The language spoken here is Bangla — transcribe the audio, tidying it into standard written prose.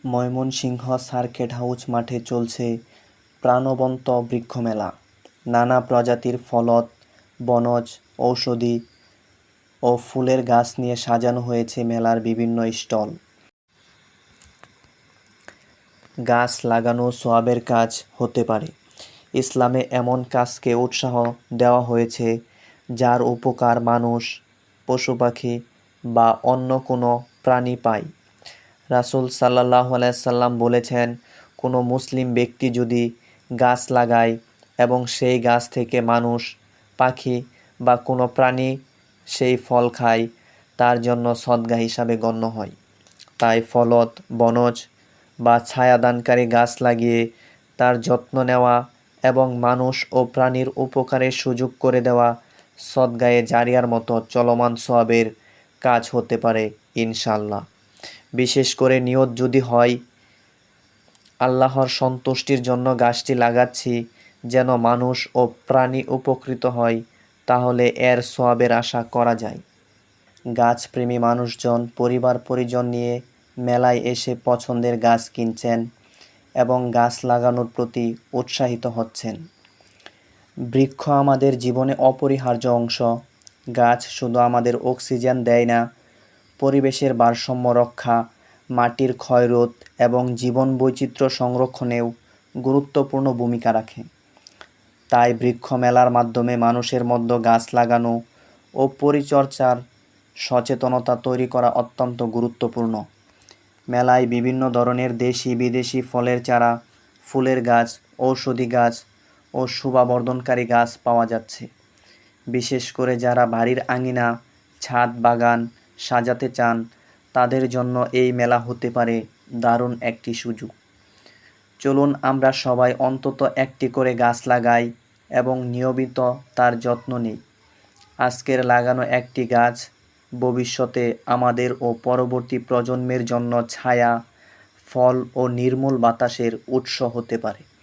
ময়মনসিংহ সার্কিট হাউস মাঠে চলছে প্রাণবন্ত বৃক্ষমেলা। নানা প্রজাতির ফলদ, বনজ, ঔষধি ও ফুলের গাছ নিয়ে সাজানো হয়েছে মেলার বিভিন্ন স্টল। গাছ লাগানো সওয়াবের কাজ হতে পারে। ইসলামে এমন কাজকে উৎসাহ দেওয়া হয়েছে যার উপকার মানুষ, পশু-পাখি বা অন্য কোনো প্রাণী পায়। রাসূল সাল্লাল্লাহু আলাইহি সাল্লাম বলেছেন, কোনো মুসলিম ব্যক্তি যদি গাছ লাগায় এবং সেই গাছ থেকে মানুষ, পাখি বা কোনো প্রাণী সেই ফল খায়, তার জন্য সদকা হিসাবে গণ্য হয়। তাই ফলদ, বনজ বা ছায়াদানকারী গাছ লাগিয়ে তার যত্ন নেওয়া এবং মানুষ ও প্রাণীর উপকারের সুযোগ করে দেওয়া সদকায়ে জারিয়ার মতো চলমান সওয়াবের কাজ হতে পারে ইনশাআল্লাহ। বিশেষ করে নিয়ত যদি হয়, আল্লাহর সন্তুষ্টির জন্য গাছটি লাগাচ্ছি যেন মানুষ ও প্রাণী উপকৃত হয়, তাহলে এর সওয়াবের আশা করা যায়। গাছপ্রেমী মানুষজন পরিবার পরিজন নিয়ে মেলায় এসে পছন্দের গাছ কিনছেন এবং গাছ লাগানোর প্রতি উৎসাহিত হচ্ছেন। বৃক্ষ আমাদের জীবনে অপরিহার্য অংশ। গাছ শুধু আমাদের অক্সিজেন দেয় না, পরিবেশের ভারসাম্য রক্ষা, মাটির ক্ষয়রোধ এবং জীবন বৈচিত্র্য সংরক্ষণেও গুরুত্বপূর্ণ ভূমিকা রাখে। তাই বৃক্ষ মেলার মাধ্যমে মানুষের মধ্যে গাছ লাগানো ও পরিচর্যার সচেতনতা তৈরি করা অত্যন্ত গুরুত্বপূর্ণ। মেলায় বিভিন্ন ধরনের দেশি বিদেশি ফলের চারা, ফুলের গাছ, ঔষধি গাছ ও শোভাবর্ধনকারী গাছ পাওয়া যাচ্ছে। বিশেষ করে যারা বাড়ির আঙিনা, ছাদ বাগান সাজাতে চান, তাদের জন্য এই মেলা হতে পারে দারুণ একটি সুযোগ। চলুন আমরা সবাই অন্তত একটি করে গাছ লাগাই এবং নিয়মিত তার যত্ন নিই। আজকের লাগানো একটি গাছ ভবিষ্যতে আমাদের ও পরবর্তী প্রজন্মের জন্য ছায়া, ফল ও নির্মল বাতাসের উৎস হতে পারে।